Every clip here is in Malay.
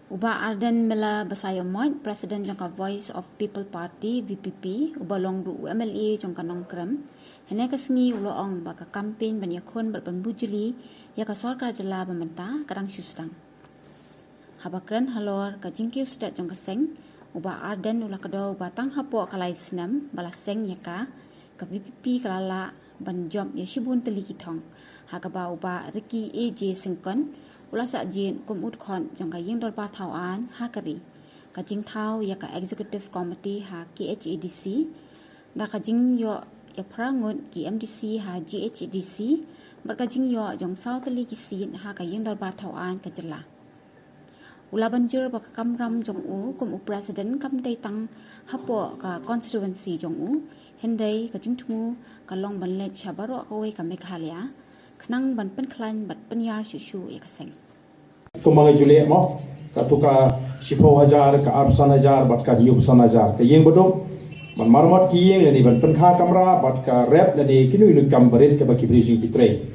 Uba Arden Mela Basayomoy, President Jangka Voice of People Party VPP, Uba Longru MLA Jangka Nongkrem, hene kasngi uloong baka campaign banyakon berpenbujuli ya ka sorkar jela pementa kadang susdang. Habakren halor ka jingkiu stat jangka seng, Uba Arden ula kado uba tang hapo kalai senam balaseng ya ka VPP kalala banjom ya shibun teliki thong. Hakaba uba Ricky AJ Sengkon ula sakjin kum udkhon jangka ying dolpa thauan hakari ka jing thau ya ka executive committee ha KHADC da ka jing yo ya prangut ki MDC ha GHADC bar ka jing yo jong sautali ki sin ha ka ying dolpa thauan ka jela ula banjur ba ka kamram jong u kum u president kam dei tang hapo ka constituency jong u hendai ka jing thu ka long ban le chabaro ka we ka Meghalaya Kenang ban penklan bat penyar susu ya keseng. Kumang Juliet mo katuka 10,000 ka 800,000 bat ka 9,000 ka yeng bodom man marmot ki yeng ni ban penkha kamera bat ka rep ni kinu inu kambarit ka baki briji ki tre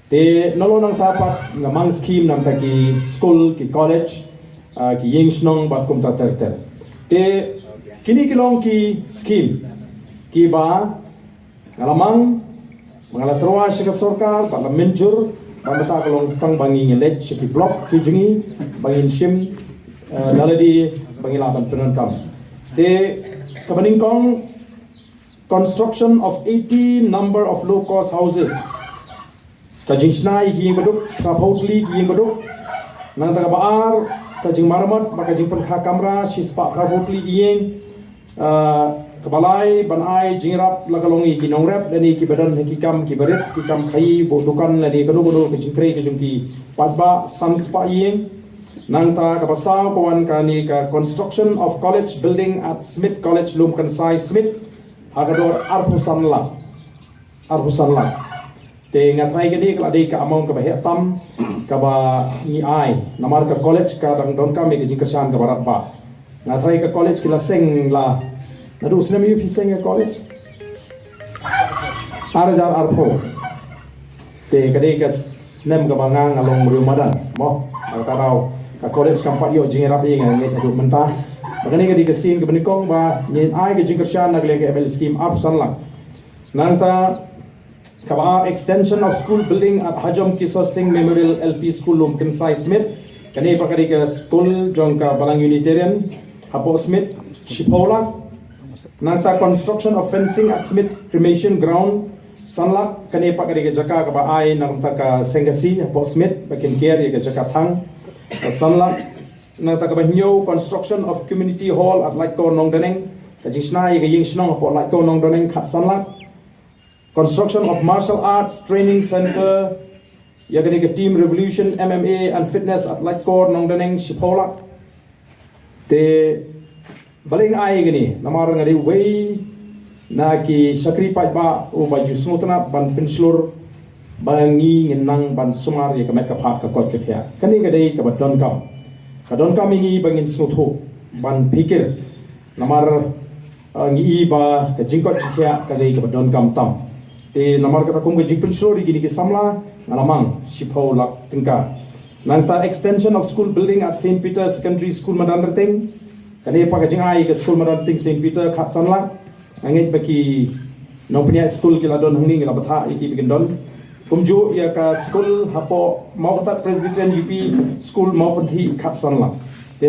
te nolo nang tapat namang scheme nam ta ki school ki college ki yeng snong bat kum ta ter te kini kilong ki scheme ki ba ngalamang Mengala terus ke sorkar, pada menjur, pada tak kalau stang bangi ngelet, seki blok kijingi, bangi sim, naladi bangi lapan penankam. De kebaningkong construction of 80 number of low cost houses. Kajing snai kiyeng beduk, kaphautli kiyeng beduk, nang taga baar, kajing marmot, kajing penkha kamera, sispa kaphautli kiyeng. Kebalai banai jingrap lagalongi ki nongrap dani ki badan ki kam ki barit ki kam khai bodukan lani kanu ki jingkre ki jungki padba sanspa yeng nangta ka pasau kawan kani ka construction of college building at Smith College Lumkansai Smith hagador arpusanla te ngatrai gani kala dei ka among ka bahetam ka ba ni ai namar ka college ka dang don kam ki jingkasan ka barat ba ngatrai ka college ki la seng la Nadu senam you pisang at college? Arjal arpo. Te kadai ka senam ka bangang along Ramadan. Mo, agtarau ka college kampat yo jingerap ing ngai adu mentah. Magani ka di kasin ka benikong ba ni ai ka jingkersyan nagleng ka ML scheme up sanlang. Nangta ka ba extension of school building at Hajam Kishore Singh Memorial LP School Lumkansai Smith. Kani pa kadai ka school jong ka Balang Unitarian Hapo Smith Shipola. Nangta construction of fencing at Smith Cremation Ground Sanlak kani pak kari jaka ka ba ai nangta ka Sengasi Hapo Smith bakin care ka jaka thang Sanlak nangta ka ba new construction of community hall at Laiko Nongdaneng ka jisna ka ying snong Hapo Laiko Nongdaneng ka Sanlak construction of martial arts training center ya kani ka team revolution MMA and fitness at Laiko Nongdaneng Shipola te baling ai gini namar ngari wei na ki sakri pa ba o ba jusno tana ban penslur bangi ngenang ban sumar ya kamet ka phat ka kot ka phya kani ka dei ka badon kam ngi bangin snutho ban pikir namar ngi ba ka jingkot chikya ka dei ka badon kam tam te namar ka takum ka jing penslur gini ki samla ngalamang shipho lak tingka nangta extension of school building at St. Peter Secondary School Madanrateng kani pa kajing ai ke school madan ting St. Peter khat sanla angit baki nopnya school kila don hungni ngila batha iki bikin don kumju ya ka school hapo mau kata Presbyterian UP school mau penthi khat sanla